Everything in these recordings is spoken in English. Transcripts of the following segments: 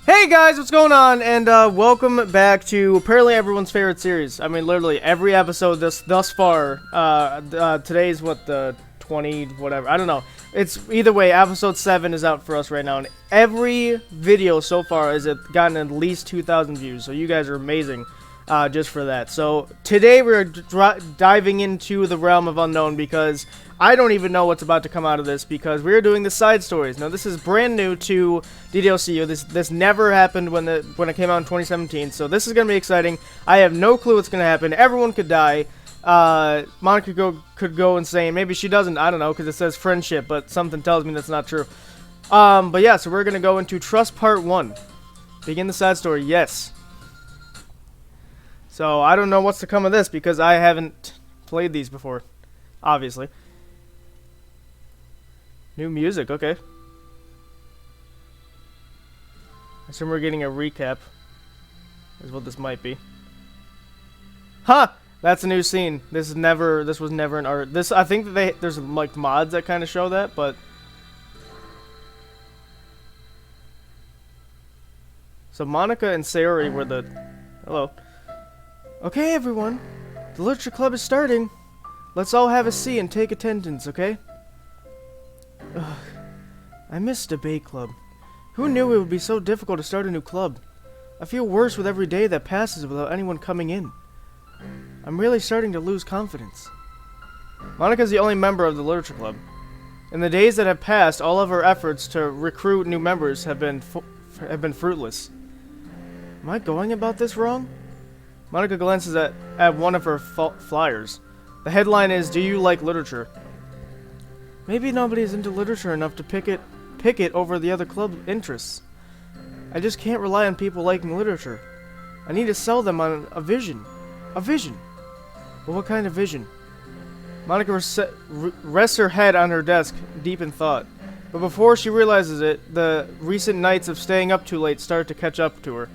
Hey guys, what's going on? And welcome back to apparently everyone's favorite series. I mean, literally every episode thus far. Today's what, the 20 whatever. I don't know. It's either way. Episode 7 is out for us right now, and every video so far has gotten at least 2,000 views. So you guys are amazing, just for that. So today we're diving into the realm of unknown because I don't even know what's about to come out of this because we're doing the side stories. Now, this is brand new to DDLCU. This never happened when it came out in 2017, so this is going to be exciting. I have no clue what's going to happen. Everyone could die. Monika could go insane. Maybe she doesn't. I don't know, because it says friendship, but something tells me that's not true. But yeah, so we're going to go into Trust Part 1. Begin the side story, yes. So, I don't know what's to come of this because I haven't played these before, obviously. New music, okay. I assume we're getting a recap, is what this might be. Huh! That's a new scene. This was never an art. I think that there's like mods that kind of show that, but. So Monika and Sayori were the. Hello. Okay, everyone. The literature club is starting. Let's all have a seat and take attendance, okay? Ugh, I miss debate club. Who knew it would be so difficult to start a new club? I feel worse with every day that passes without anyone coming in. I'm really starting to lose confidence. Monika's the only member of the literature club. In the days that have passed, all of our efforts to recruit new members have been fruitless. Am I going about this wrong? Monika glances at one of her flyers. The headline is, "Do you like literature?" Maybe nobody is into literature enough to pick it over the other club interests. I just can't rely on people liking literature. I need to sell them on a vision. A vision? Well, what kind of vision? Monika rests her head on her desk, deep in thought. But before she realizes it, the recent nights of staying up too late start to catch up to her.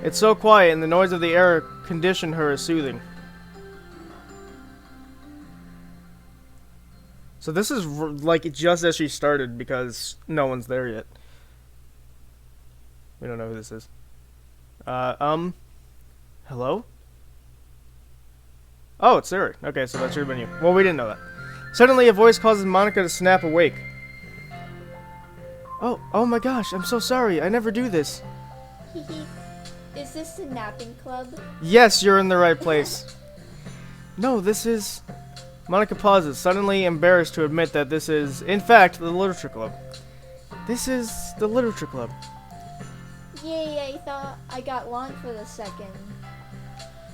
It's so quiet, and the noise of the air condition her as soothing. So this is like just as she started because no one's there yet. We don't know who this is. Hello? Oh, it's Yuri. Okay, so that should have been you. Well, we didn't know that. Suddenly, a voice causes Monika to snap awake. Oh my gosh, I'm so sorry. I never do this. Is this the napping club? Yes, you're in the right place. No, this is... Monika pauses, suddenly embarrassed to admit that this is, in fact, the literature club. This is the literature club. Yay, I thought I got lost for the second.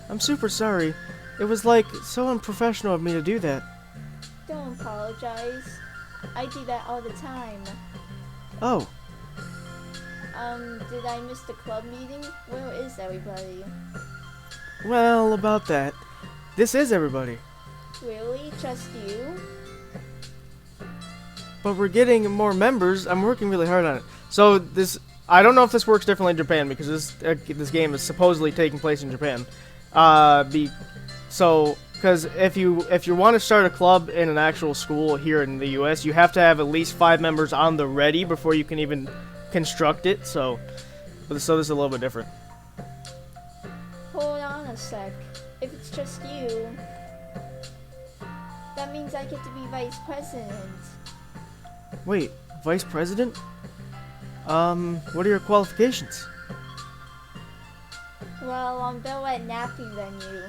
I'm super sorry. It was like so unprofessional of me to do that. Don't apologize. I do that all the time. Oh. Did I miss the club meeting? Where is everybody? Well, about that. This is everybody. Really? Just you? But we're getting more members. I'm working really hard on it. So this, I don't know if this works differently in Japan because this game is supposedly taking place in Japan. Because if you want to start a club in an actual school here in the U.S., you have to have at least 5 members on the ready before you can even construct it. So this is a little bit different. Hold on a sec. If it's just you, that means I get to be vice president. Wait, vice president? What are your qualifications? Well, I'm better at napping than you.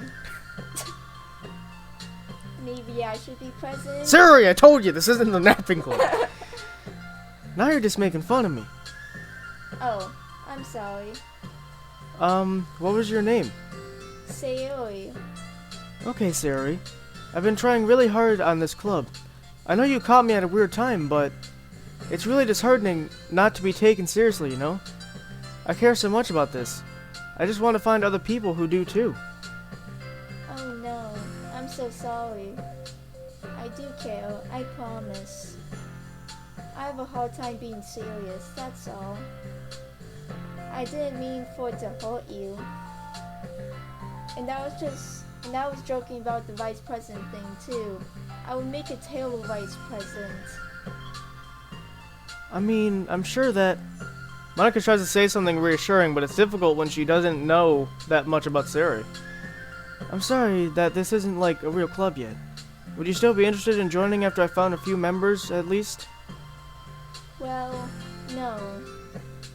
Maybe I should be president? Sorry, I told you, this isn't the napping club. Now you're just making fun of me. Oh, I'm sorry. What was your name? Sayori. Okay, Sayori. I've been trying really hard on this club. I know you caught me at a weird time, but it's really disheartening not to be taken seriously, you know? I care so much about this. I just want to find other people who do too. Oh no, I'm so sorry. I do care, I promise. I have a hard time being serious, that's all. I didn't mean for it to hurt you. And I was joking about the vice president thing too. I would make a terrible vice president. I mean, I'm sure that Monika tries to say something reassuring, but it's difficult when she doesn't know that much about Sayori. I'm sorry that this isn't like a real club yet. Would you still be interested in joining after I found a few members, at least? Well, no.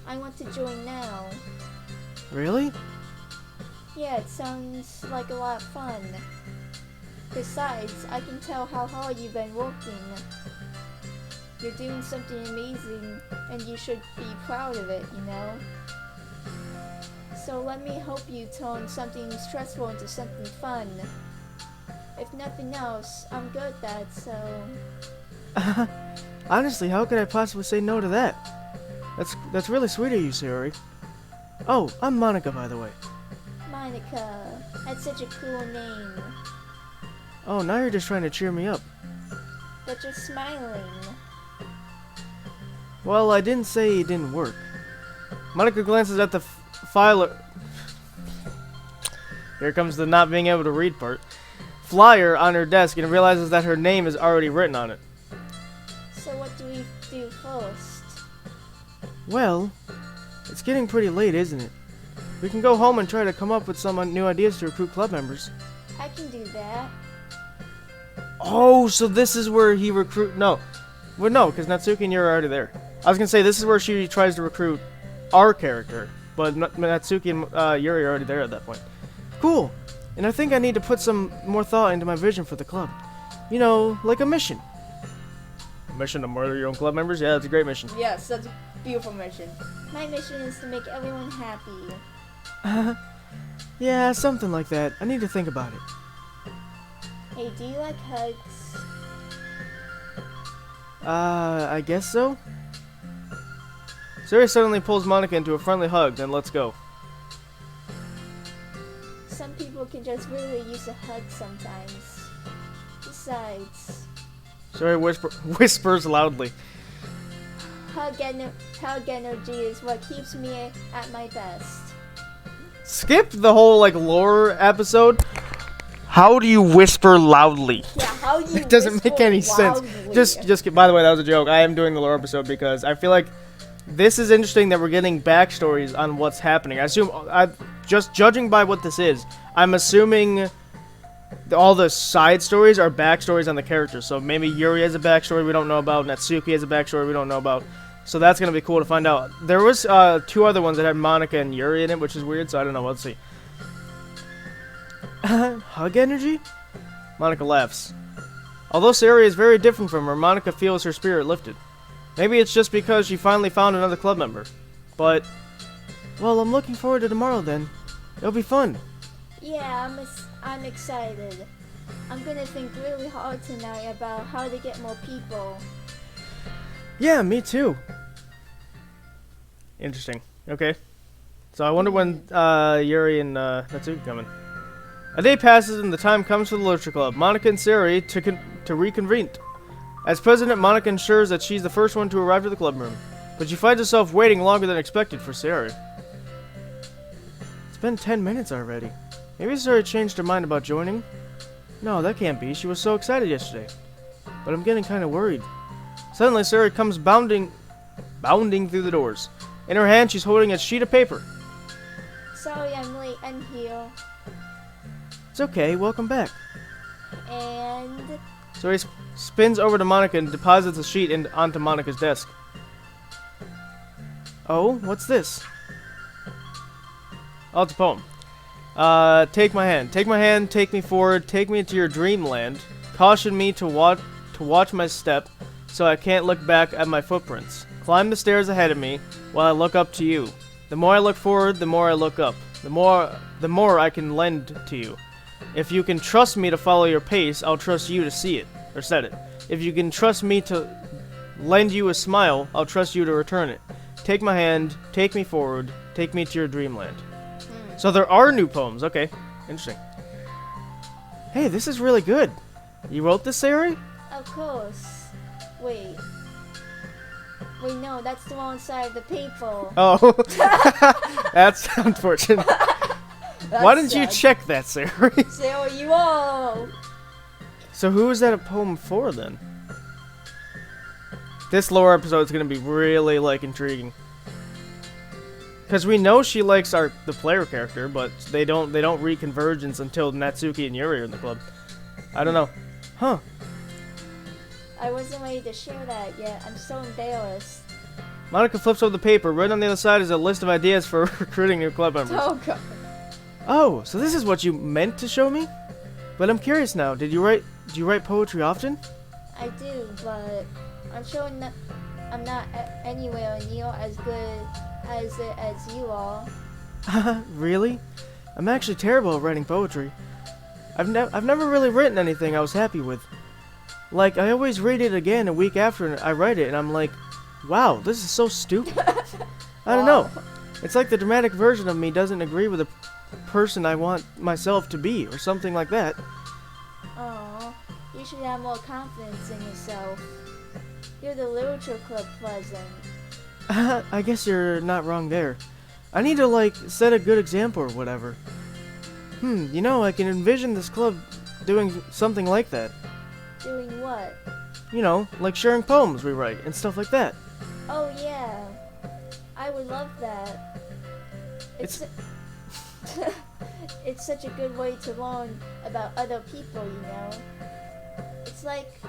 I want to join now. Really? Yeah, it sounds like a lot of fun. Besides, I can tell how hard you've been working. You're doing something amazing, and you should be proud of it, you know? So let me help you turn something stressful into something fun. If nothing else, I'm good at that, so... Honestly, how could I possibly say no to that? That's really sweet of you, Sayori. Oh, I'm Monika, by the way. Monika, that's such a cool name. Oh, now you're just trying to cheer me up. But you're smiling. Well, I didn't say it didn't work. Monika glances at the flyer. Here comes the not being able to read part. Flyer on her desk and realizes that her name is already written on it. So what do we do first? Well, it's getting pretty late, isn't it? We can go home and try to come up with some new ideas to recruit club members. I can do that. Oh, so this is where he recruit... No. Well, no, because Natsuki and Yuri are already there. I was going to say, this is where she tries to recruit our character. But Natsuki and Yuri are already there at that point. Cool. And I think I need to put some more thought into my vision for the club. You know, like a mission. Mission to murder your own club members? Yeah, that's a great mission. Yes, that's a beautiful mission. My mission is to make everyone happy. Yeah, something like that. I need to think about it. Hey, do you like hugs? I guess so. Sayori suddenly pulls Monika into a friendly hug, then let's go. Some people can just really use a hug sometimes. Besides, Sayori whispers loudly. hug energy is what keeps me at my best. Skip the whole, like, lore episode. How do you whisper loudly? Yeah, how do you It doesn't make any sense. loudly? Just by the way, that was a joke. I am doing the lore episode because I feel like this is interesting that we're getting backstories on what's happening. Just judging by what this is, I'm assuming all the side stories are backstories on the characters. So maybe Yuri has a backstory we don't know about. Natsuki has a backstory we don't know about. So that's going to be cool to find out. There was 2 other ones that had Monika and Yuri in it, which is weird, so I don't know. Let's see. Hug energy? Monika laughs. Although Sayori is very different from her, Monika feels her spirit lifted. Maybe it's just because she finally found another club member. But, well, I'm looking forward to tomorrow then. It'll be fun. Yeah, I'm excited. I'm gonna think really hard tonight about how to get more people. Yeah, me too. Interesting. Okay. So I wonder when Yuri and Natsuki come in. A day passes and the time comes for the Literature Club. Monika and Sayori to reconvene. As president, Monika ensures that she's the first one to arrive at the club room. But she finds herself waiting longer than expected for Sayori. It's been 10 minutes already. Maybe Sayori changed her mind about joining? No, that can't be. She was so excited yesterday. But I'm getting kind of worried. Suddenly, Sayori comes bounding through the doors. In her hand, she's holding a sheet of paper. Sorry I'm late, I'm here. It's okay, welcome back. And... Sayori spins over to Monika and deposits the sheet onto Monika's desk. Oh, what's this? Oh, it's a poem. Take my hand, take me forward, take me to your dreamland. Caution me to watch my step, so I can't look back at my footprints. Climb the stairs ahead of me, while I look up to you. The more I look forward, the more I look up. The more I can lend to you. If you can trust me to follow your pace, I'll trust you to see it, or set it. If you can trust me to lend you a smile, I'll trust you to return it. Take my hand, take me forward, take me to your dreamland. So there are new poems. Okay, interesting. Hey, this is really good. You wrote this, Sayori? of course. Wait, no, that's the wrong side of the paper. Oh, that's unfortunate. Why didn't you check that, Sayori? There you are. So who is that a poem for, then? This lore episode is going to be really, like, intriguing. Because we know she likes the player character, but they don't read Convergence until Natsuki and Yuri are in the club. I don't know. Huh. I wasn't ready to share that yet. I'm so embarrassed. Monika flips over the paper. Right on the other side is a list of ideas for recruiting new club members. Oh god. Oh, so this is what you meant to show me? But I'm curious now. Do you write poetry often? I do, but I'm sure I'm not anywhere near as good as it as you are. Really? I'm actually terrible at writing poetry. I've never really written anything I was happy with. Like, I always read it again a week after I write it, and I'm like, wow, this is so stupid. I don't know. It's like the dramatic version of me doesn't agree with the person I want myself to be, or something like that. Aw, you should have more confidence in yourself. You're the literature club president. I guess you're not wrong there. I need to, like, set a good example or whatever. You know, I can envision this club doing something like that. Doing what? You know, like sharing poems we write and stuff like that. Oh yeah, I would love that. It's it's such a good way to learn about other people, you know. It's like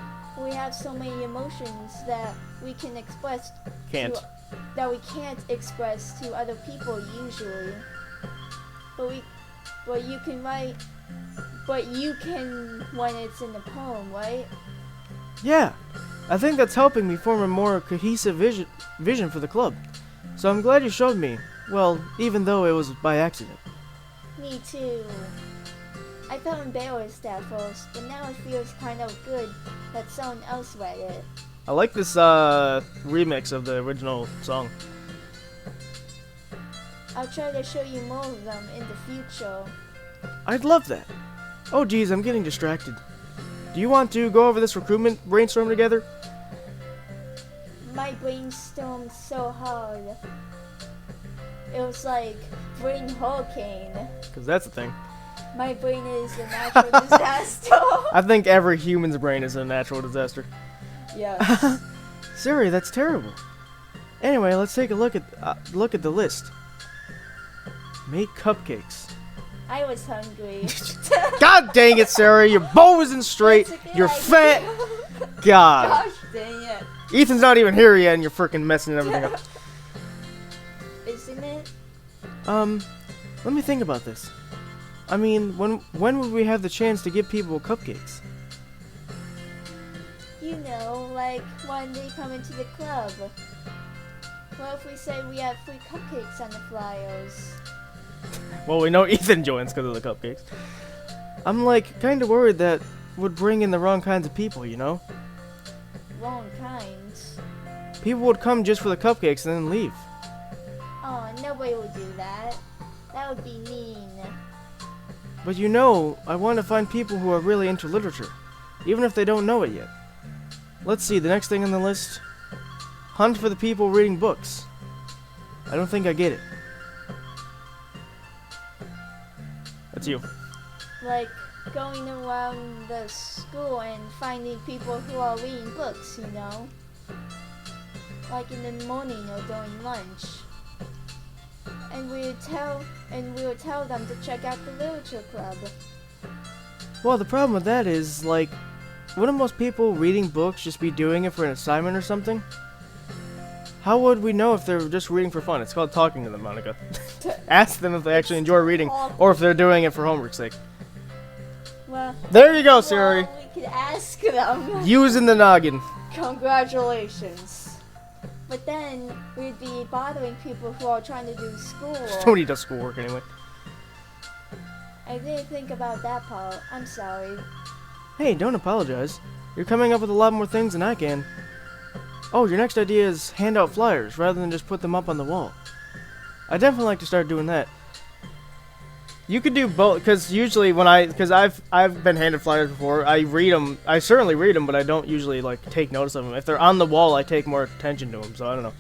we have so many emotions that we can express that we can't express to other people usually. But you can write. But you can when it's in the poem, right? Yeah, I think that's helping me form a more cohesive vision for the club. So I'm glad you showed me. Well, even though it was by accident. Me too. I felt embarrassed at first, but now it feels kind of good that someone else read it. I like this remix of the original song. I'll try to show you more of them in the future. I'd love that. Oh geez, I'm getting distracted. Do you want to go over this recruitment brainstorm together? My brainstormed so hard. It was like brain hurricane. Because that's the thing. My brain is a natural disaster. I think every human's brain is a natural disaster. Yes. Siri, that's terrible. Anyway, let's take a look at the list. Make cupcakes. I was hungry. God dang it, Sarah! Your bow isn't straight. You're fat. God. Gosh dang it. Ethan's not even here yet, and you're freaking messing everything up. Isn't it? Let me think about this. I mean, when would we have the chance to give people cupcakes? You know, like when they come into the club. What if we say we have free cupcakes on the flyers? Well, we know Ethan joins because of the cupcakes. I'm like kind of worried that would bring in the wrong kinds of people, you know? Wrong kinds? People would come just for the cupcakes and then leave. Oh, nobody would do that. That would be mean. But you know, I want to find people who are really into literature, even if they don't know it yet. Let's see, the next thing on the list. Hunt for the people reading books. I don't think I get it. That's you. Like going around the school and finding people who are reading books, you know? Like in the morning or during lunch. And we would tell them to check out the literature club. Well, the problem with that is, like, wouldn't most people reading books just be doing it for an assignment or something? How would we know if they're just reading for fun? It's called talking to them, Monika. Ask them if they actually enjoy reading, or if they're doing it for homework's sake. Well, there you go, Siri. Well, we could ask them. Using the noggin. Congratulations. But then we'd be bothering people who are trying to do school. Nobody does schoolwork anyway. I didn't think about that part. I'm sorry. Hey, don't apologize. You're coming up with a lot more things than I can. Oh, your next idea is hand out flyers rather than just put them up on the wall. I definitely like to start doing that. You could do both, because usually because I've been handed flyers before. I read them. I certainly read them, but I don't usually like take notice of them. If they're on the wall, I take more attention to them. So I don't know.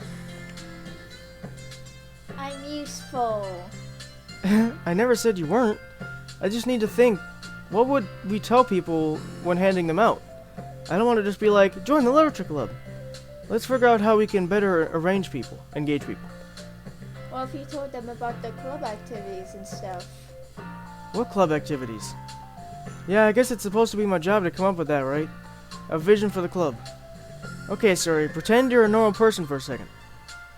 I'm useful. I never said you weren't. I just need to think. What would we tell people when handing them out? I don't want to just be like, join the literature club. Let's figure out how we can better engage people. Or if you told them about the club activities and stuff. What club activities? Yeah, I guess it's supposed to be my job to come up with that, right? A vision for the club. Okay, sorry, pretend you're a normal person for a second.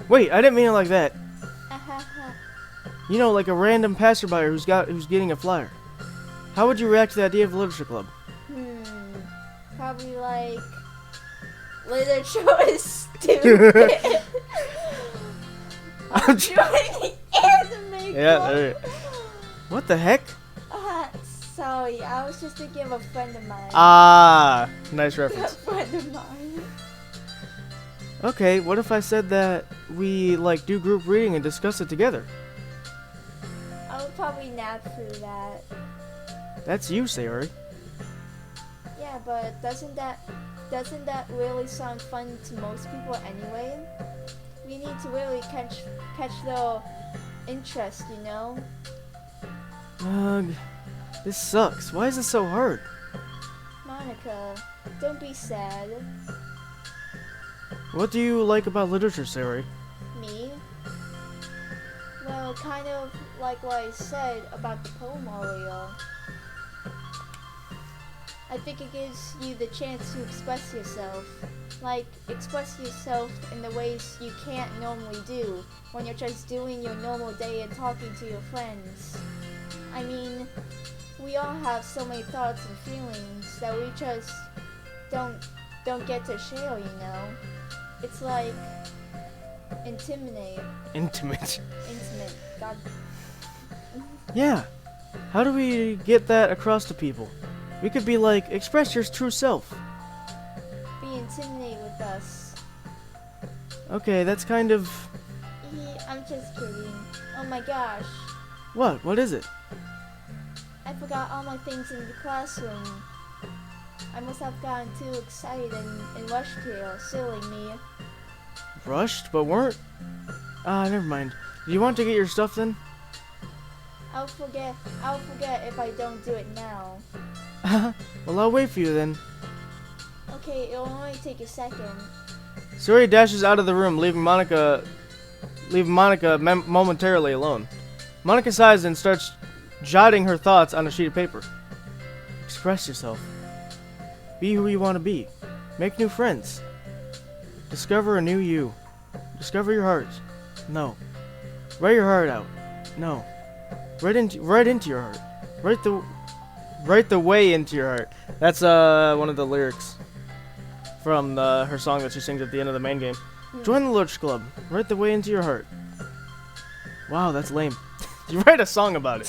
Wait, I didn't mean it like that. You know, like a random passerby who's getting a flyer. How would you react to the idea of a literature club? Probably like, literature is stupid. I'm joining anime Yeah, club. What the heck? Sorry, I was just thinking of a friend of mine. Ah, nice reference. A friend of mine. Okay, what if I said that we, like, do group reading and discuss it together? I would probably nap through that. That's you, Sayori. Yeah, but doesn't that really sound fun to most people anyway? We need to really catch their interest, you know? Ugh, this sucks. Why is it so hard? Monika, don't be sad. What do you like about literature, Sayori? Me? Well, kind of like what I said about the poem earlier. I think it gives you the chance to express yourself. Like, express yourself in the ways you can't normally do when you're just doing your normal day and talking to your friends. I mean, we all have so many thoughts and feelings that we just don't get to share, you know? It's like intimate. Intimate. God. Yeah. How do we get that across to people? We could be like, express your true self. Be intimidate with us. Okay, that's kind of... I'm just kidding. Oh my gosh. What? What is it? I forgot all my things in the classroom. I must have gotten too excited and rushed here. Silly me. Rushed, but weren't? Never mind. Do you want to get your stuff then? I'll forget if I don't do it now. Well, I'll wait for you then. Okay, it'll only take a second. Sayori dashes out of the room, leaving Monika momentarily alone. Monika sighs and starts jotting her thoughts on a sheet of paper. Express yourself. Be who you want to be. Make new friends. Discover a new you. Discover your heart. No. Write your heart out. No. Write into your heart. Write the way into your heart. That's one of the lyrics from her song that she sings at the end of the main game. Join the Literature Club. Write the way into your heart. Wow, that's lame. You write a song about it.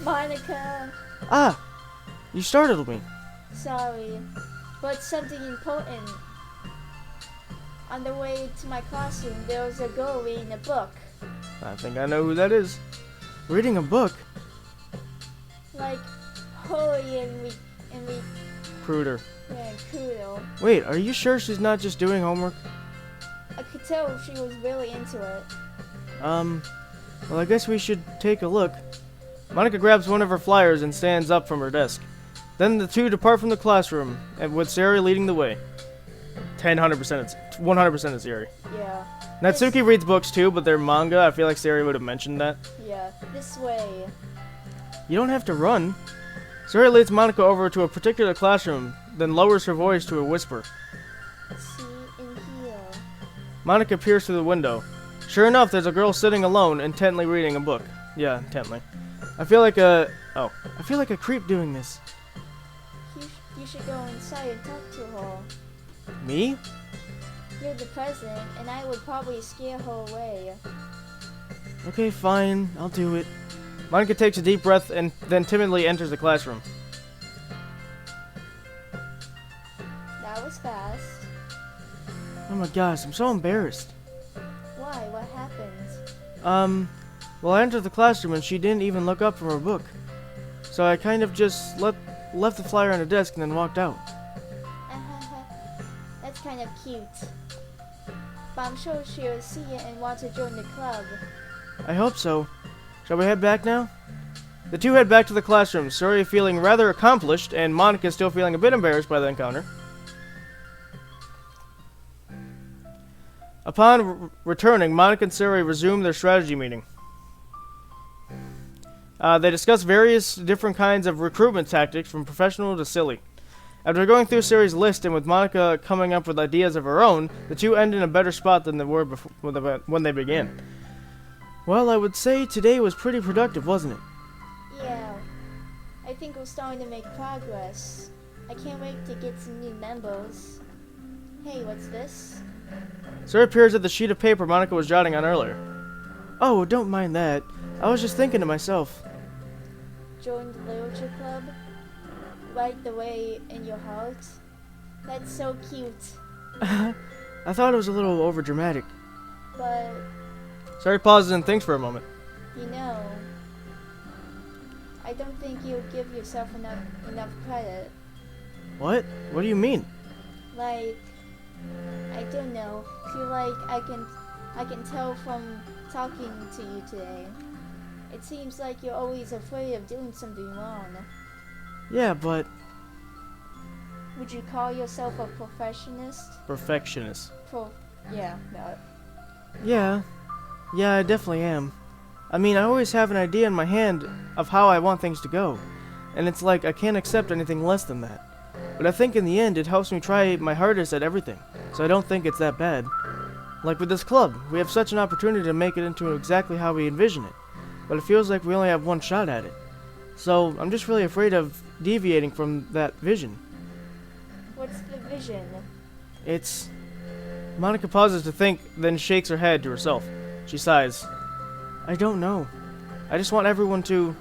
Monika. You startled me. Sorry, but something important. On the way to my classroom, there was a girl reading a book. I think I know who that is. Reading a book? Like, holy and we Cruder. yeah, Kudo. Wait, are you sure she's not just doing homework? I could tell she was really into it. Well, I guess we should take a look. Monika grabs one of her flyers and stands up from her desk. Then the two depart from the classroom, and with Sayori leading the way. 100% it's Sayori. Yeah. Natsuki reads books too, but they're manga. I feel like Sayori would have mentioned that. Yeah, this way. You don't have to run. Sayori leads Monika over to a particular classroom, then lowers her voice to a whisper. See, in here. Monika peers through the window. Sure enough, there's a girl sitting alone, intently reading a book. Yeah, intently. I feel like a creep doing this. You should go inside and talk to her. Me? You're the president, and I would probably scare her away. Okay, fine. I'll do it. Monika takes a deep breath and then timidly enters the classroom. That was fast. Oh my gosh, I'm so embarrassed. Why? What happened? Well, I entered the classroom and she didn't even look up from her book. So I kind of just left the flyer on her desk and then walked out. That's kind of cute. But I'm sure she'll see it and want to join the club. I hope so. Shall we head back now? The two head back to the classroom, Sayori feeling rather accomplished and Monika still feeling a bit embarrassed by the encounter. Upon returning, Monika and Sayori resumed their strategy meeting. They discussed various different kinds of recruitment tactics, from professional to silly. After going through Sayori's list and with Monika coming up with ideas of her own, the two ended in a better spot than they were before, when they began. Well, I would say today was pretty productive, wasn't it? Yeah, I think we're starting to make progress. I can't wait to get some new members. Hey, what's this? Sayori appears at the sheet of paper Monika was jotting on earlier. Oh, don't mind that. I was just thinking to myself. Join the literature club? Right the way in your heart? That's so cute. I thought it was a little overdramatic. But, Sayori pauses and thinks for a moment. you know, I don't think you give yourself enough credit. What? What do you mean? Like, I don't know. Feel like I can tell from talking to you today. It seems like you're always afraid of doing something wrong. Yeah, but... Would you call yourself a perfectionist? Perfectionist. Yeah, that. Yeah, I definitely am. I mean, I always have an idea in my hand of how I want things to go, and it's like I can't accept anything less than that. But I think in the end it helps me try my hardest at everything, so I don't think it's that bad. Like with this club, we have such an opportunity to make it into exactly how we envision it, but it feels like we only have one shot at it. So I'm just really afraid of deviating from that vision. What's the vision? It's... Monika pauses to think, then shakes her head to herself. She sighs. I don't know. I just want everyone to...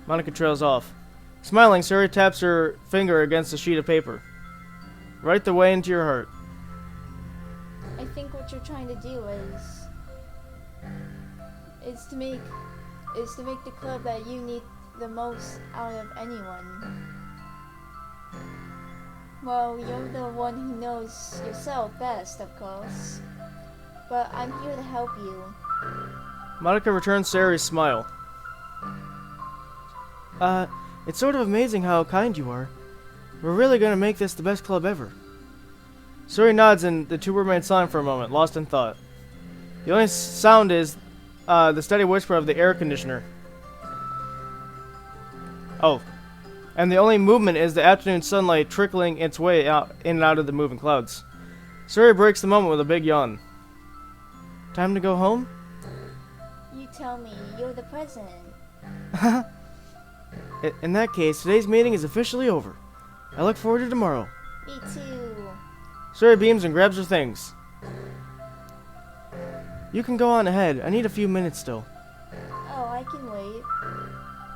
Monika trails off. Smiling, Sayori taps her finger against a sheet of paper. Write the way into your heart. I think what you're trying to do is to make the club that you need the most out of anyone. Well, you're the one who knows yourself best, of course. But I'm here to help you. Monika returns Sayori's smile. It's sort of amazing how kind you are. We're really gonna make this the best club ever. Sayori nods and the two remain silent for a moment, lost in thought. The only sound is the steady whisper of the air conditioner. Oh. And the only movement is the afternoon sunlight trickling its way out in and out of the moving clouds. Sayori breaks the moment with a big yawn. Time to go home? You tell me, you're the president. In that case, today's meeting is officially over. I look forward to tomorrow. Me too. Sayori beams and grabs her things. You can go on ahead. I need a few minutes still. Oh, I can wait.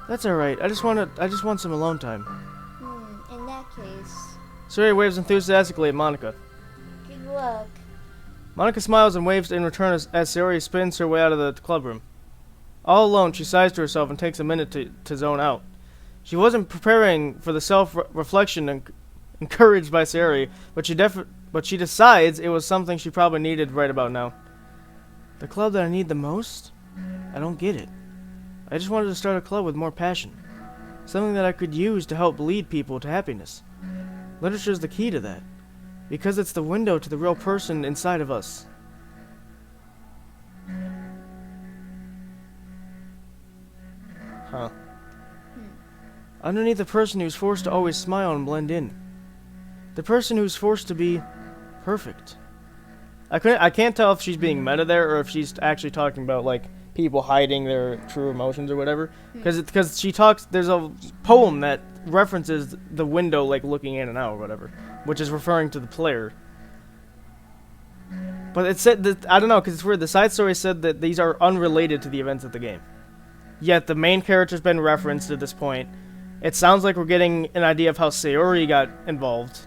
That's alright. I just want some alone time. In that case, Sayori waves enthusiastically at Monika. good luck. Monika smiles and waves in return as Sayori spins her way out of the clubroom. All alone, she sighs to herself and takes a minute to zone out. She wasn't preparing for the self-reflection encouraged by Sayori, but she decides it was something she probably needed right about now. The club that I need the most? I don't get it. I just wanted to start a club with more passion. Something that I could use to help lead people to happiness. Literature is the key to that. Because it's the window to the real person inside of us. Huh. Underneath the person who's forced to always smile and blend in. The person who's forced to be perfect. I can't tell if she's being meta there or if she's actually talking about like people hiding their true emotions or whatever. Because she talks, there's a poem that references the window like looking in and out or whatever, which is referring to the player. But it said that, I don't know, because it's weird. The side story said that these are unrelated to the events of the game. Yet the main character's been referenced at this point. It sounds like we're getting an idea of how Sayori got involved.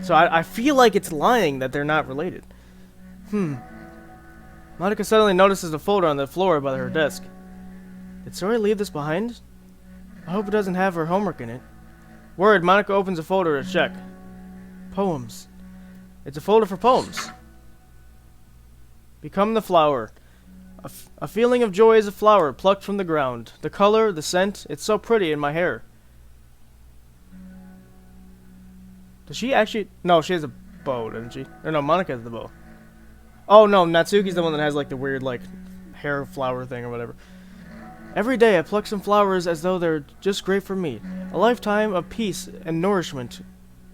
So I feel like it's lying that they're not related. Monika suddenly notices a folder on the floor by her desk. Did Sayori leave this behind? I hope it doesn't have her homework in it. Worried, Monika opens a folder to check. Poems. It's a folder for poems. Become the flower. A feeling of joy is a flower plucked from the ground. The color, the scent, it's so pretty in my hair. Does she actually... No, she has a bow, doesn't she? Or no, Monika has the bow. Oh no, Natsuki's the one that has like the weird like hair flower thing or whatever. Every day I pluck some flowers as though they're just great for me. A lifetime of peace and nourishment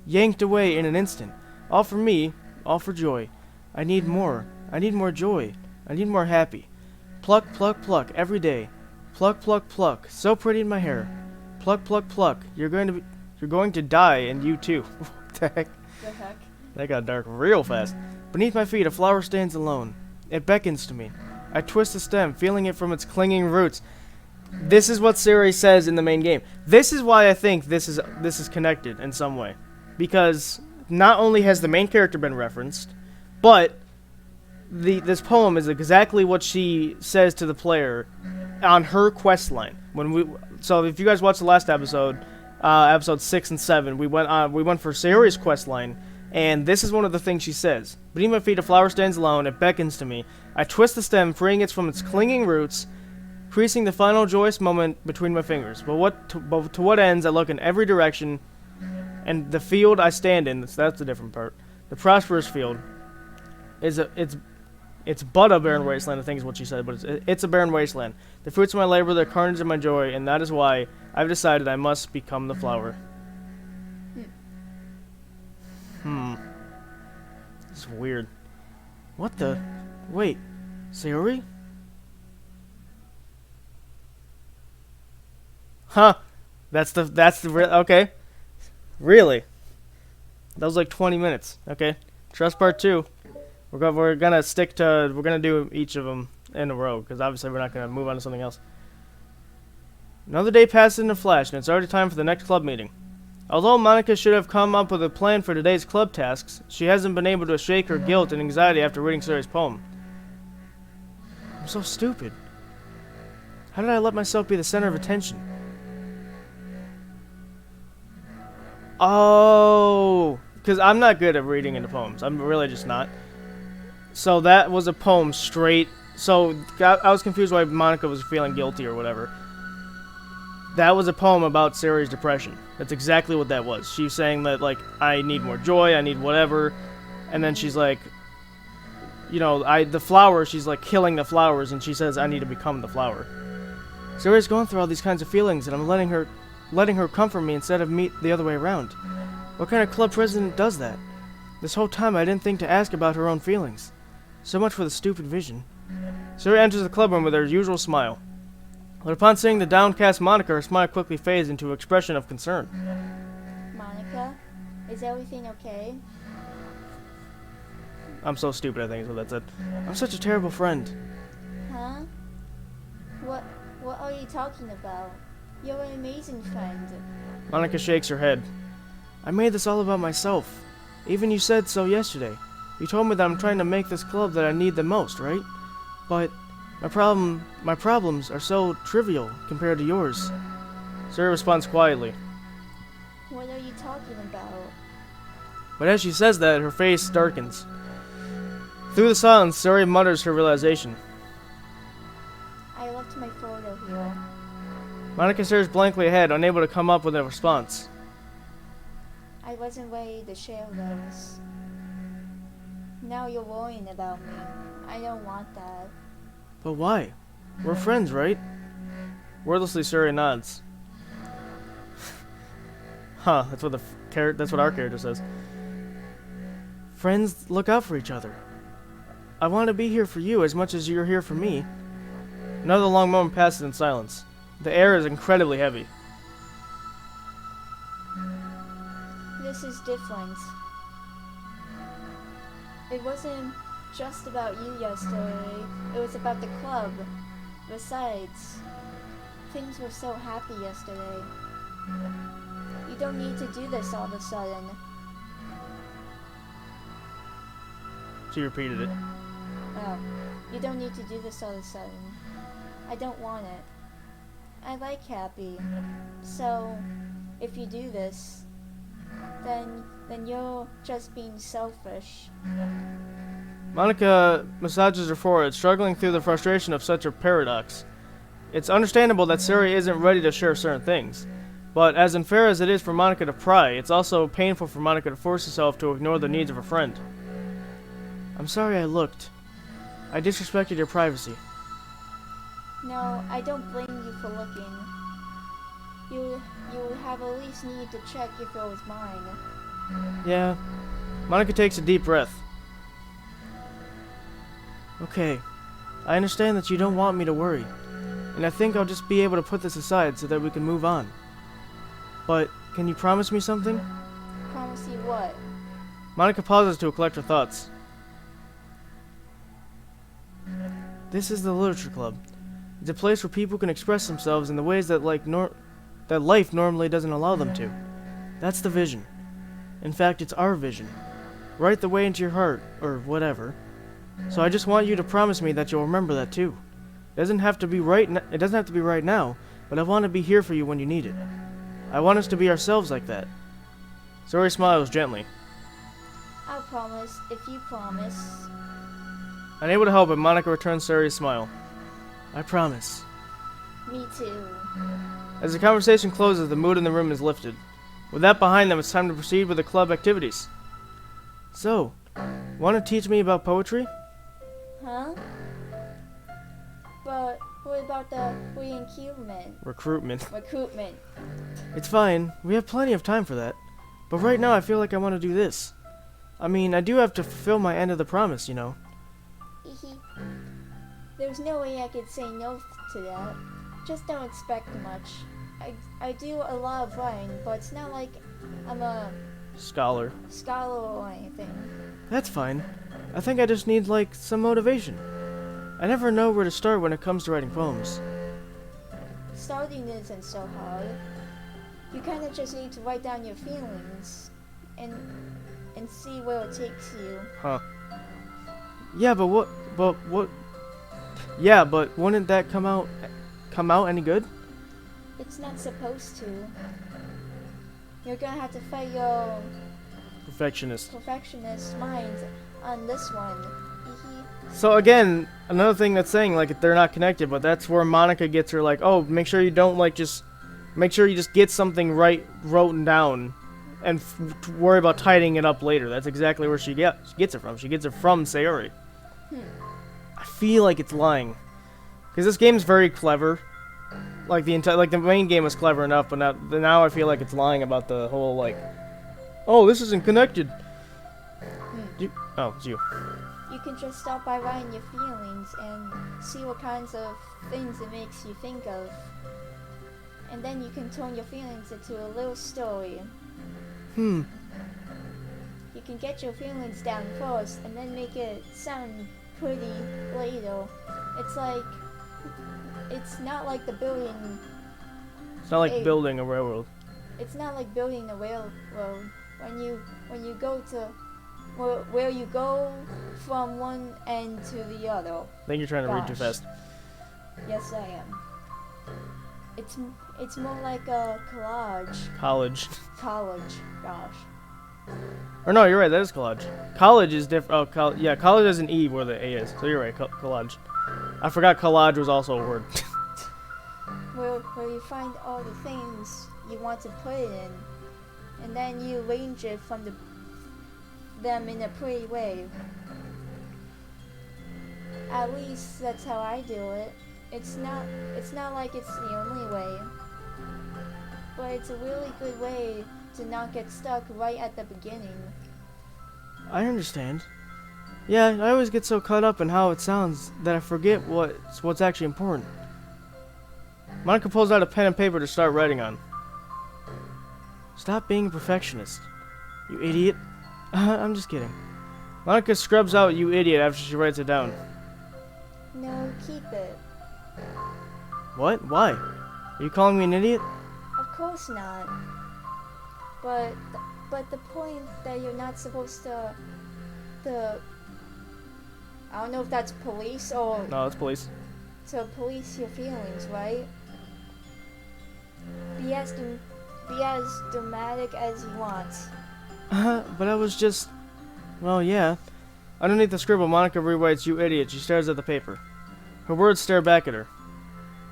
yanked away in an instant. All for me, all for joy. I need more. I need more joy. I need more happy. Pluck, pluck, pluck every day. Pluck, pluck, pluck. So pretty in my hair. Pluck, pluck, pluck. You're going to die, and you too. What the heck? The heck? That got dark real fast. Beneath my feet, a flower stands alone. It beckons to me. I twist the stem, feeling it from its clinging roots. This is what Sayori says in the main game. This is why I think this is connected in some way, because not only has the main character been referenced, but this poem is exactly what she says to the player on her quest line. So if you guys watched the last episode, episode 6 and 7, we went for Sayori's quest line, and this is one of the things she says. Beneath my feet, a flower stands alone. It beckons to me. I twist the stem, freeing it from its clinging roots, creasing the final joyous moment between my fingers. But to what ends? I look in every direction, and the field I stand in. That's the different part. The prosperous field it's but a barren wasteland, I think is what she said, but it's a barren wasteland. The fruits of my labor, the carnage of my joy, and that is why I've decided I must become the flower. It's weird. What the? Wait, Sayori? Huh? That's the okay. Really? That was like 20 minutes. Okay. Trust part 2. We're gonna do each of them in a row, because obviously we're not gonna move on to something else. Another day passes in a flash, and it's already time for the next club meeting. Although Monika should have come up with a plan for today's club tasks, she hasn't been able to shake her guilt and anxiety after reading Sayori's poem. I'm so stupid. How did I let myself be the center of attention? Oh, because I'm not good at reading into poems. I'm really just not. So that was a poem straight. So I was confused why Monika was feeling guilty or whatever. That was a poem about Sayori's depression. That's exactly what that was. She's saying that, like, I need more joy, I need whatever. And then she's like, you know, the flower, she's like killing the flowers, and she says, I need to become the flower. Sayori's going through all these kinds of feelings, and I'm letting her comfort me instead of me the other way around. What kind of club president does that? This whole time I didn't think to ask about her own feelings. So much for the stupid vision. Sayori enters the club room with her usual smile. But upon seeing the downcast Monika, her smile quickly fades into an expression of concern. Monika, is everything okay? I'm so stupid, I think is what that said. I'm such a terrible friend. Huh? What are you talking about? You're an amazing friend. Monika shakes her head. I made this all about myself. Even you said so yesterday. You told me that I'm trying to make this club that I need the most, right? But my problems are so trivial compared to yours. Sayori responds quietly. What are you talking about? But as she says that, her face darkens. Through the silence, Sayori mutters her realization. I left my photo here. Monika stares blankly ahead, unable to come up with a response. I wasn't ready to share those. Now you're worrying about me. I don't want that. But why? We're friends, right? Wordlessly, Sayori nods. Huh, that's what our character says. Friends look out for each other. I want to be here for you as much as you're here for me. Another long moment passes in silence. The air is incredibly heavy. This is different. It wasn't just about you yesterday. It was about the club. Besides, things were so happy yesterday. You don't need to do this all of a sudden. She repeated it. Oh, you don't need to do this all of a sudden. I don't want it. I like happy. So, if you do this, then you're just being selfish. Monika massages her forehead, struggling through the frustration of such a paradox. It's understandable that Sayori isn't ready to share certain things, But as unfair as it is for Monika to pry, it's also painful for Monika to force herself to ignore the needs of a friend. I'm sorry I looked. I disrespected your privacy. No, I don't blame you for looking. You would have at least needed to check if it was mine. Yeah. Monika takes a deep breath. Okay. I understand that you don't want me to worry. And I think I'll just be able to put this aside so that we can move on. But, can you promise me something? Promise you what? Monika pauses to collect her thoughts. This is the Literature Club. It's a place where people can express themselves in the ways that life normally doesn't allow them to. That's the vision. In fact, it's our vision. Right the way into your heart, or whatever. So I just want you to promise me that you'll remember that too. It doesn't have to be right now, but I want to be here for you when you need it. I want us to be ourselves like that. Sayori smiles gently. I'll promise if you promise. Unable to help it, Monika returns Sayori's smile. I promise. Me too. As the conversation closes, the mood in the room is lifted. With that behind them, it's time to proceed with the club activities. So, want to teach me about poetry? Huh? But what about the recruitment? Recruitment. It's fine. We have plenty of time for that. But right now I feel like I want to do this. I mean, I do have to fulfill my end of the promise, you know. There's no way I could say no to that. Just don't expect much. I do a lot of writing, but it's not like I'm a scholar or anything. That's fine. I think I just need, like, some motivation. I never know where to start when it comes to writing poems. Starting isn't so hard. You kind of just need to write down your feelings and see where it takes you. Huh. Yeah, but wouldn't that come out any good? It's not supposed to. You're gonna have to fight your perfectionist mind on this one. So again, another thing that's saying, like, they're not connected, but that's where Monika gets her, like, oh, make sure you don't, like, make sure you just get something written down and worry about tidying it up later. That's exactly where she gets it from. She gets it from Sayori. I feel like it's lying, because this game's very clever. Like the main game was clever enough, but now I feel like it's lying about the whole, like, oh, this isn't connected. It's you. You can just start by writing your feelings and see what kinds of things it makes you think of. And then you can turn your feelings into a little story. You can get your feelings down first and then make it sound pretty later. It's not like building building a railroad. It's not like building a railroad. When you go to where you go from one end to the other. I think you're trying to read too fast. Yes, I am. It's more like a collage. College. Gosh. Or no, you're right. That is collage. College is different. Oh, yeah, college has an E where the A is. So you're right. Collage. I forgot collage was also a word. where you find all the things you want to put it in, and then you arrange it from them in a pretty way. At least that's how I do it. It's not like it's the only way, but it's a really good way to not get stuck right at the beginning. I understand. Yeah, I always get so caught up in how it sounds that I forget what's actually important. Monika pulls out a pen and paper to start writing on. Stop being a perfectionist, you idiot. I'm just kidding. Monika scrubs out "you idiot" after she writes it down. No, keep it. What? Why? Are you calling me an idiot? Of course not. But the point that you're not supposed to I don't know if that's police or... No, it's police. To police your feelings, right? Be as dramatic as you want. But I was just... Well, yeah. Underneath the scribble, Monika rewrites "you idiot." She stares at the paper. Her words stare back at her.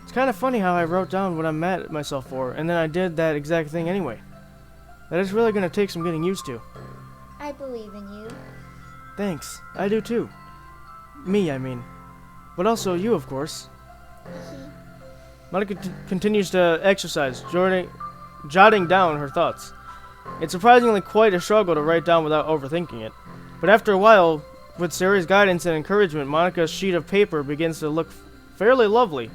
It's kind of funny how I wrote down what I'm mad at myself for, and then I did that exact thing anyway. That is really going to take some getting used to. I believe in you. Thanks. I do too. Me, I mean. But also you, of course. Monika continues to exercise, jotting down her thoughts. It's surprisingly quite a struggle to write down without overthinking it. But after a while, with Sayori's guidance and encouragement, Monika's sheet of paper begins to look fairly lively,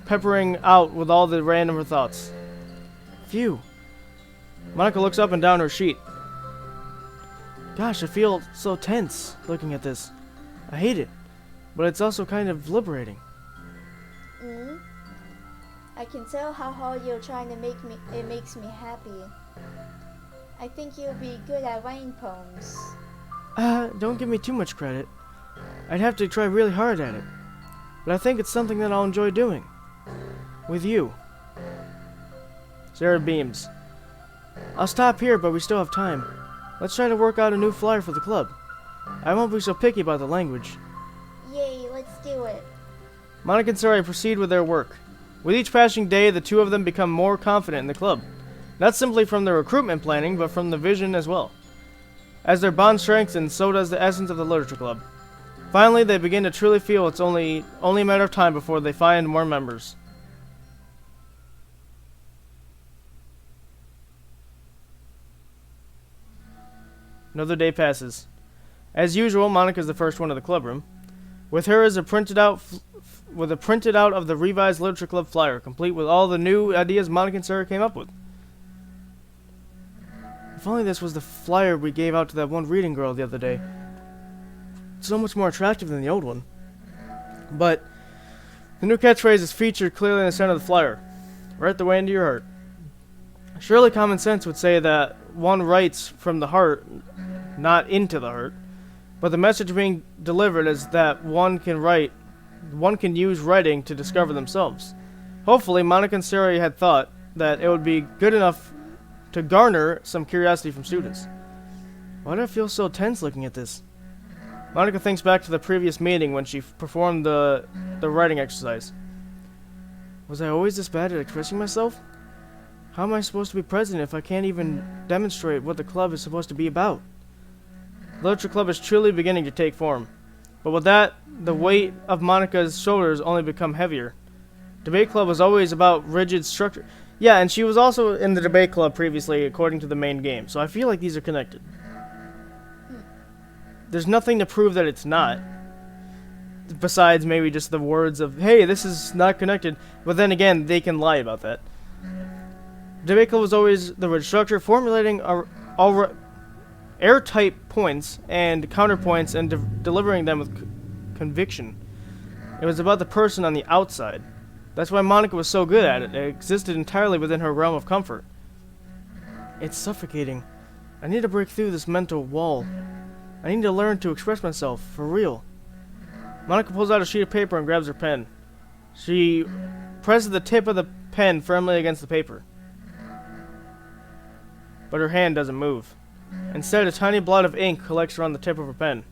peppering out with all the random thoughts. Phew. Monika looks up and down her sheet. Gosh, I feel so tense looking at this. I hate it, but it's also kind of liberating. I can tell how hard you're trying to make me. It makes me happy. I think you'll be good at writing poems. Don't give me too much credit. I'd have to try really hard at it. But I think it's something that I'll enjoy doing. With you. Sarah beams. I'll stop here, but we still have time. Let's try to work out a new flyer for the club. I won't be so picky about the language. Yay, let's do it. Monika and Sayori proceed with their work. With each passing day, the two of them become more confident in the club. Not simply from the recruitment planning, but from the vision as well. As their bond strengthens, so does the essence of the literature club. Finally, they begin to truly feel it's only a matter of time before they find more members. Another day passes. As usual, Monika is the first one to the club room. With her is a printed out of the revised literature club flyer, complete with all the new ideas Monika and Sarah came up with. If only this was the flyer we gave out to that one reading girl the other day. It's so much more attractive than the old one. But the new catchphrase is featured clearly in the center of the flyer, right the way into your heart. Surely common sense would say that one writes from the heart, not into the heart. But the message being delivered is that one can use writing to discover themselves. Hopefully, Monika and Sayori had thought that it would be good enough to garner some curiosity from students. Why do I feel so tense looking at this? Monika thinks back to the previous meeting when she performed the writing exercise. Was I always this bad at expressing myself? How am I supposed to be president if I can't even demonstrate what the club is supposed to be about? The literature club is truly beginning to take form. But with that, the weight of Monika's shoulders only become heavier. Debate club was always about rigid structure. Yeah, and she was also in the debate club previously, according to the main game. So I feel like these are connected. There's nothing to prove that it's not. Besides maybe just the words of, hey, this is not connected. But then again, they can lie about that. Debate club was always the rigid structure, formulating airtight points and counterpoints and delivering them with conviction. It was about the person on the outside. That's why Monika was so good at it. It existed entirely within her realm of comfort. It's suffocating. I need to break through this mental wall. I need to learn to express myself, for real. Monika pulls out a sheet of paper and grabs her pen. She presses the tip of the pen firmly against the paper. But her hand doesn't move. Instead, a tiny blot of ink collects around the tip of her pen.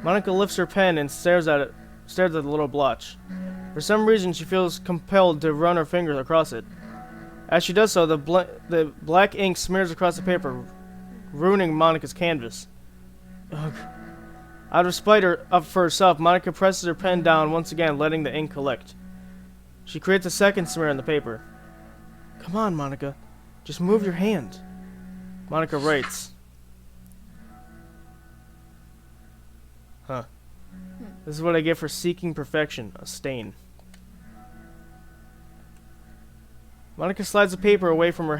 Monika lifts her pen and stares at the little blotch. For some reason, she feels compelled to run her fingers across it. As she does so, the black ink smears across the paper, ruining Monika's canvas. Ugh. Out of spite for herself, Monika presses her pen down once again, letting the ink collect. She creates a second smear on the paper. Come on, Monika. Just move your hand. Monika writes. Huh. This is what I get for seeking perfection. A stain. Monika slides the paper away from her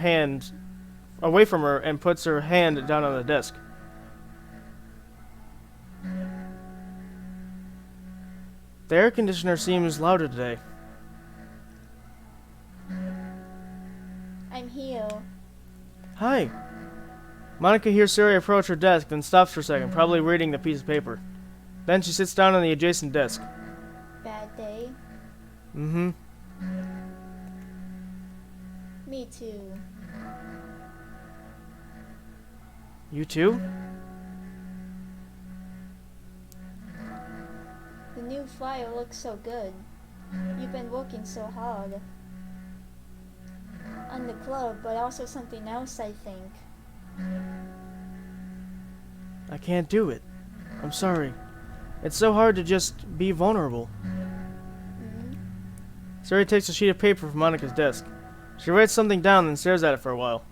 and puts her hand down on the desk. The air conditioner seems louder today. I'm here. Hi. Monika hears Sayori approach her desk, then stops for a second, probably reading the piece of paper. Then she sits down on the adjacent desk. Bad day? Mm-hmm. Me too. You too? The new flyer looks so good. You've been working so hard. On the club, but also something else, I think. I can't do it. I'm sorry. It's so hard to just be vulnerable. Sayori takes a sheet of paper from Monika's desk. She writes something down and stares at it for a while.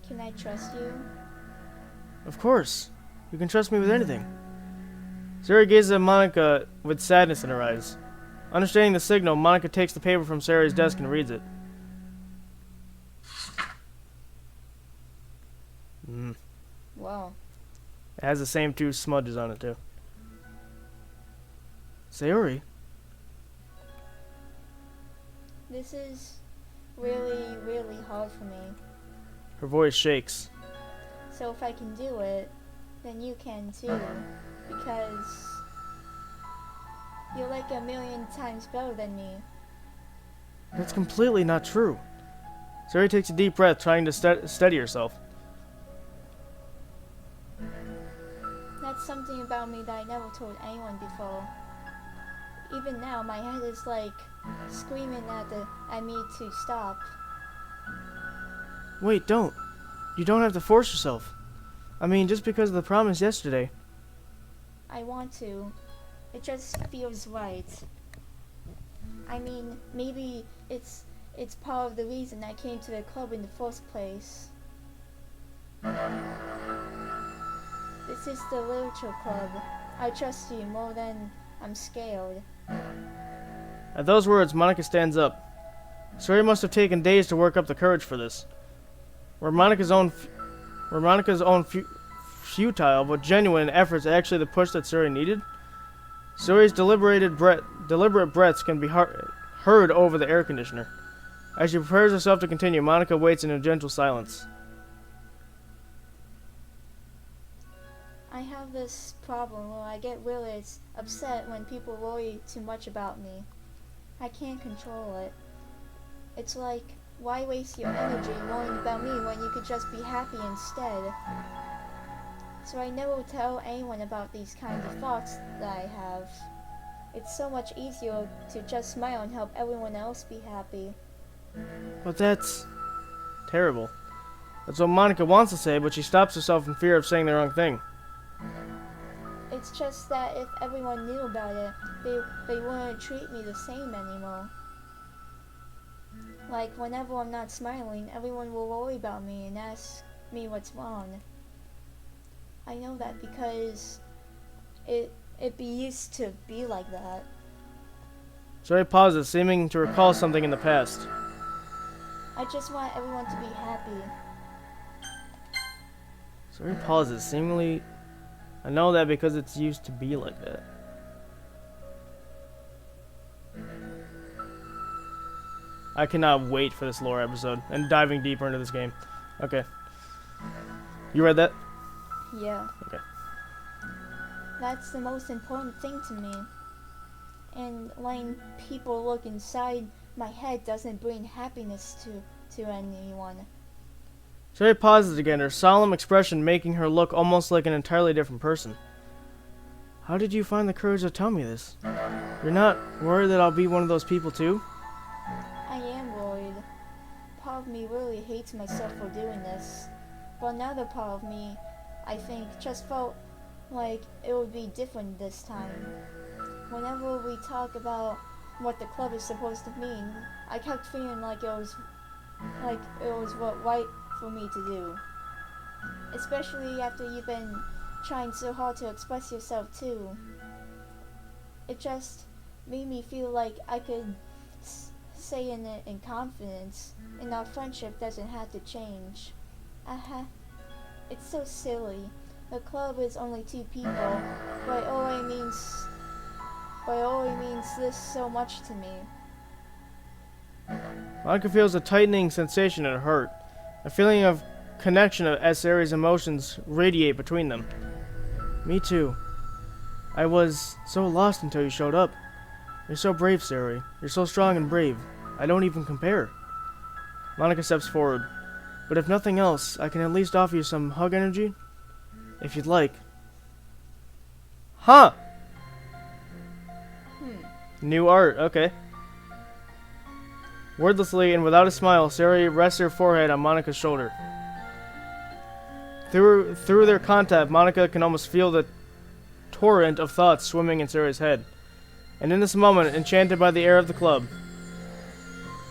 Can I trust you? Of course. You can trust me with anything. Sayori gazes at Monika with sadness in her eyes. Understanding the signal, Monika takes the paper from Sayori's desk and reads it. Wow. It has the same two smudges on it, too. Sayori? This is really, really hard for me. Her voice shakes. So if I can do it, then you can too. Because you're like a million times better than me. That's completely not true. Sayori takes a deep breath, trying to steady herself. That's something about me that I never told anyone before. Even now, my head is like screaming at me to stop. Wait, don't. You don't have to force yourself. I mean, just because of the promise yesterday. I want to. It just feels right. I mean, maybe it's part of the reason I came to the club in the first place. This is the literature club. I trust you more than I'm scared. At those words, Monika stands up. Sayori must have taken days to work up the courage for this. Were Monika's own futile but genuine efforts actually the push that Sayori needed? Sayori's deliberate breaths can be heard over the air conditioner. As she prepares herself to continue, Monika waits in a gentle silence. I have this problem where I get really upset when people worry too much about me. I can't control it. It's like, why waste your energy worrying about me when you could just be happy instead? So I never tell anyone about these kinds of thoughts that I have. It's so much easier to just smile and help everyone else be happy. But that's terrible. That's what Monika wants to say, but she stops herself in fear of saying the wrong thing. It's just that if everyone knew about it, they wouldn't treat me the same anymore. Like, whenever I'm not smiling, everyone will worry about me and ask me what's wrong. I know that because it used to be like that. Sayori pauses, seeming to recall something in the past. I just want everyone to be happy. Sayori pauses, seemingly... I know that because it's used to be like that. I cannot wait for this lore episode and diving deeper into this game. Okay. You read that? Yeah. Okay. That's the most important thing to me. And letting people look inside my head doesn't bring happiness to anyone. Sayori pauses again, her solemn expression making her look almost like an entirely different person. How did you find the courage to tell me this? You're not worried that I'll be one of those people too? I am worried. Part of me really hates myself for doing this. But another part of me, I think, just felt like it would be different this time. Whenever we talk about what the club is supposed to mean, I kept feeling like it was what right for me to do. Especially after you've been trying so hard to express yourself too. It just made me feel like I could say it in confidence, and our friendship doesn't have to change. It's so silly. The club is only 2 people, but it only means this so much to me. Monika feels a tightening sensation in her heart. A feeling of connection as Sayori's emotions radiate between them. Me too. I was so lost until you showed up. You're so brave, Sayori. You're so strong and brave. I don't even compare. Monika steps forward. But if nothing else, I can at least offer you some hug energy? If you'd like. Huh! New art, okay. Wordlessly and without a smile, Sayori rests her forehead on Monika's shoulder. Through their contact, Monika can almost feel the torrent of thoughts swimming in Sayori's head. And in this moment, enchanted by the air of the club,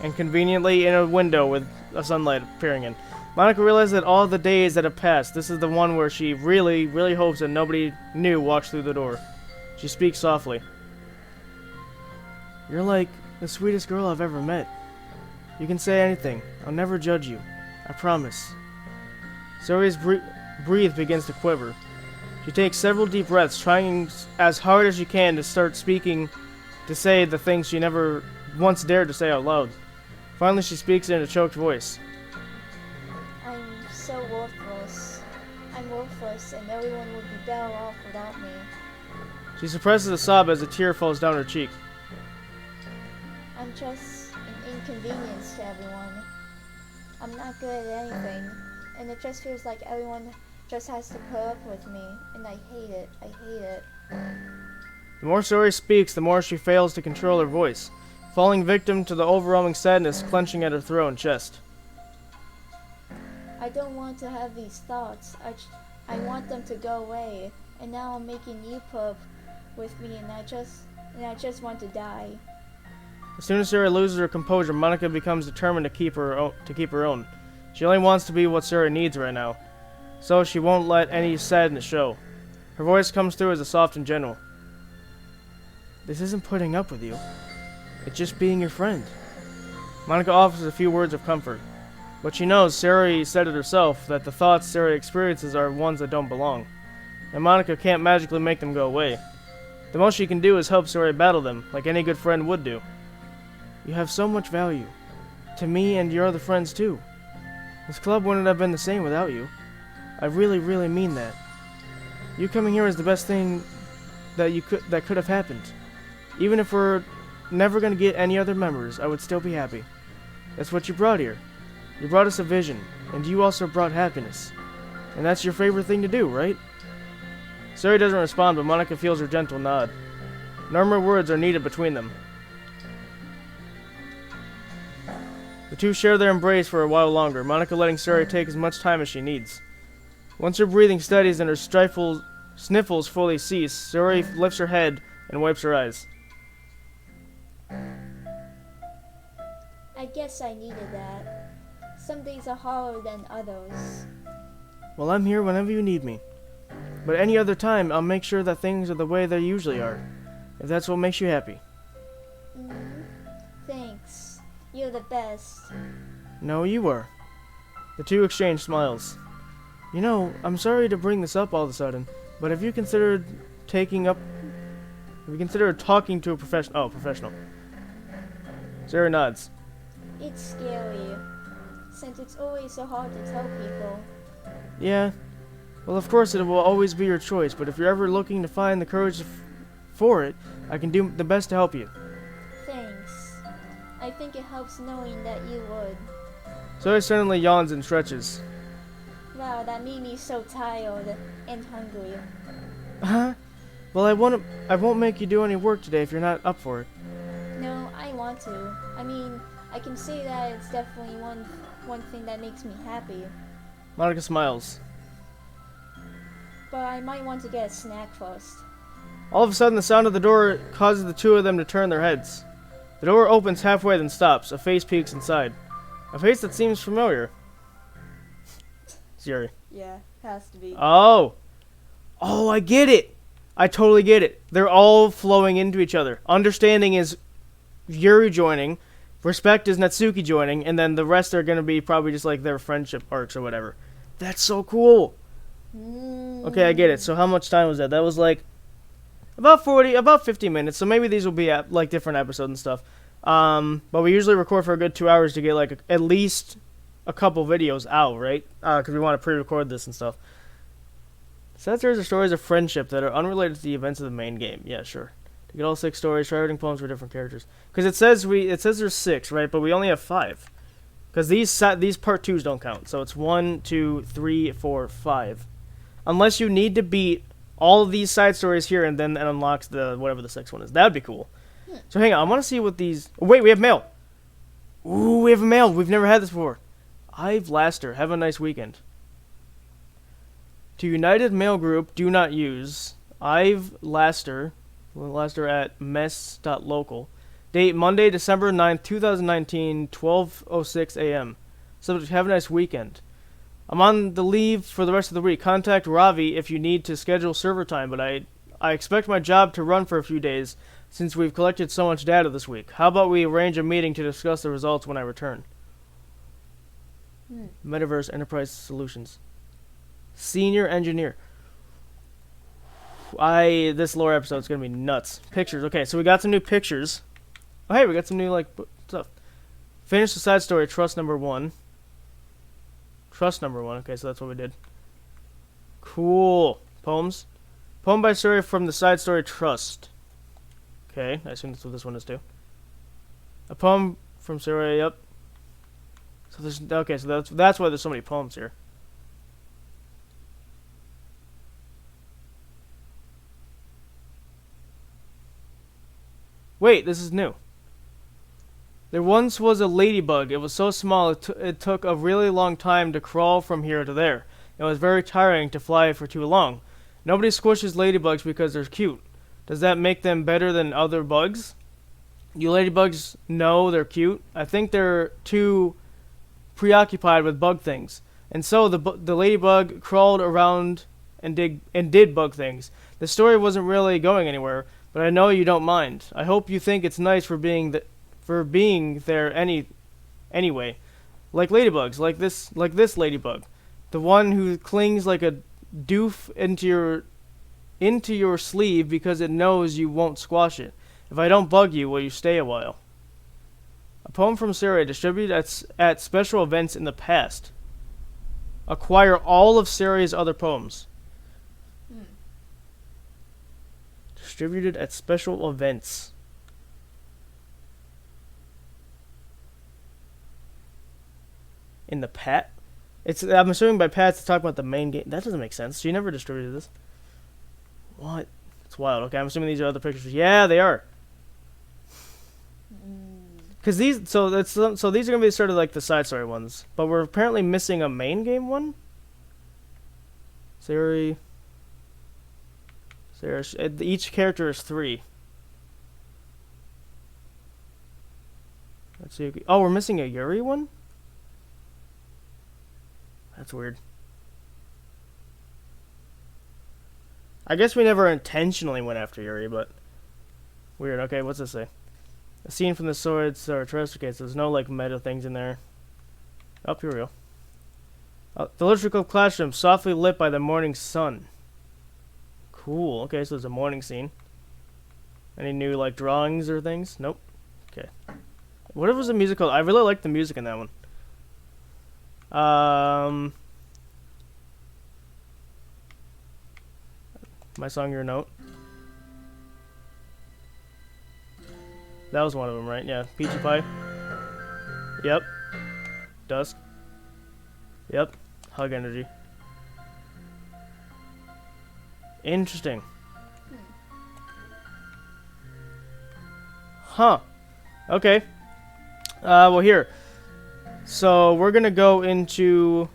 and conveniently in a window with a sunlight appearing in, Monika realized that all the days that have passed, this is the one where she really, really hopes that nobody new walks through the door. She speaks softly. You're like the sweetest girl I've ever met. You can say anything. I'll never judge you. I promise. Sayori's breath begins to quiver. She takes several deep breaths, trying as hard as she can to start speaking, to say the things she never once dared to say out loud. Finally, she speaks in a choked voice. I'm so worthless. I'm worthless, and everyone would be better off without me. She suppresses a sob as a tear falls down her cheek. I'm just an inconvenience to everyone. I'm not good at anything, and it just feels like everyone just has to put up with me, and I hate it. I hate it. The more Sayori speaks, the more she fails to control her voice, falling victim to the overwhelming sadness clenching at her throat and chest. I don't want to have these thoughts. I want them to go away, and now I'm making you put up with me, and I just want to die. As soon as Sayori loses her composure, Monika becomes determined to keep her own. She only wants to be what Sayori needs right now, so she won't let any sadness show. Her voice comes through as a soft and gentle. This isn't putting up with you. It's just being your friend. Monika offers a few words of comfort, but she knows Sayori said it herself that the thoughts Sayori experiences are ones that don't belong, and Monika can't magically make them go away. The most she can do is help Sayori battle them, like any good friend would do. You have so much value. To me and your other friends too. This club wouldn't have been the same without you. I really, really mean that. You coming here is the best thing that could have happened. Even if we're never gonna get any other members, I would still be happy. That's what you brought here. You brought us a vision, and you also brought happiness. And that's your favorite thing to do, right? Sayori doesn't respond, but Monika feels her gentle nod. No more words are needed between them. The two share their embrace for a while longer, Monika letting Sayori take as much time as she needs. Once her breathing steadies and her sniffles fully cease, Sayori lifts her head and wipes her eyes. I guess I needed that. Some days are harder than others. Well, I'm here whenever you need me. But any other time, I'll make sure that things are the way they usually are, if that's what makes you happy. Thanks. You're the best. No, you are. The two exchange smiles. You know, I'm sorry to bring this up all of a sudden, but have you considered talking to a professional? Sayori nods. It's scary, since it's always so hard to tell people. Yeah. Well, of course it will always be your choice, but if you're ever looking to find the courage for it, I can do the best to help you. Thanks. I think it helps knowing that you would. Sayori suddenly yawns and stretches. Wow, that made me so tired and hungry. Huh? Well, I won't make you do any work today if you're not up for it. No, I want to. I mean, I can say that it's definitely one thing that makes me happy. Monika smiles. But I might want to get a snack first. All of a sudden, the sound of the door causes the two of them to turn their heads. The door opens halfway, then stops. A face peeks inside. A face that seems familiar. It's Yuri. Yeah, has to be. Oh, I get it. I totally get it. They're all flowing into each other. Understanding is Yuri joining. Respect is Natsuki joining. And then the rest are going to be probably just like their friendship arcs or whatever. That's so cool. Okay, I get it. So how much time was that? That was like about 50 minutes. So maybe these will be like different episodes and stuff. But we usually record for a good 2 hours to get like at least a couple videos out, right? Because we want to pre-record this and stuff. Sad stories are stories of friendship that are unrelated to the events of the main game. Yeah, sure. To get all 6 stories, try writing poems for different characters. Because it says there's 6, right? But we only have 5. Because these part 2s don't count. So it's 1, 2, 3, 4, 5. Unless you need to beat all of these side stories here and then it unlocks the whatever the 6th one is. That would be cool. So hang on, I want to see what these... Oh, wait, we have mail. Ooh, we have a mail. We've never had this before. I've Laster. Have a nice weekend. To United Mail Group, do not use. I've Laster. Laster at mess.local. Date Monday, December 9th, 2019, 12:06 a.m. Subject, have a nice weekend. I'm on the leave for the rest of the week. Contact Ravi if you need to schedule server time, but I expect my job to run for a few days since we've collected so much data this week. How about we arrange a meeting to discuss the results when I return? Metaverse Enterprise Solutions. Senior Engineer. This lore episode's gonna be nuts. Pictures. Okay, so we got some new pictures. Oh, hey, we got some new, like, stuff. Finish the side story, Trust number 1. Trust number 1. Okay, so that's what we did. Cool. Poems. Poem by story from the side story, Trust. Okay, I assume that's what this one is too. A poem from Sarah, yep. So there's, okay, so that's why there's so many poems here. Wait, this is new. There once was a ladybug. It was so small it took a really long time to crawl from here to there. It was very tiring to fly for too long. Nobody squishes ladybugs because they're cute. Does that make them better than other bugs? You ladybugs know they're cute. I think they're too preoccupied with bug things. And so the ladybug crawled around and did bug things. The story wasn't really going anywhere, but I know you don't mind. I hope you think it's nice for being there anyway. Like ladybugs, like this ladybug. The one who clings like a doof into your sleeve because it knows you won't squash it. If I don't bug you, will you stay a while? A poem from Sarah, distributed at special events in the past. Acquire all of Sarah's other poems. Distributed at special events. In the Pat? I'm assuming by Pat's to talk about the main game. That doesn't make sense. She never distributed this. What? It's wild. Okay, I'm assuming these are other pictures. Yeah, they are. Because these, so these are gonna be sort of like the side story ones, but we're apparently missing a main game one. Sarah, each character is 3. Let's see. Oh, we're missing a Yuri one. That's weird. I guess we never intentionally went after Yuri, but weird. Okay, what's this say? A scene from the Swords or Trust. Okay, so there's no like meta things in there. Oh, here we go. The electrical classroom, softly lit by the morning sun. Cool. Okay, so there's a morning scene. Any new like drawings or things? Nope. Okay. What was the music called? I really like the music in that one. My Song, Your Note. That was one of them, right? Yeah. Peachy Pie. Yep. Dusk. Yep. Hug Energy. Interesting. Huh. Okay. Well, here. So, we're gonna go into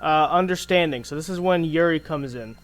understanding. So, this is when Yuri comes in.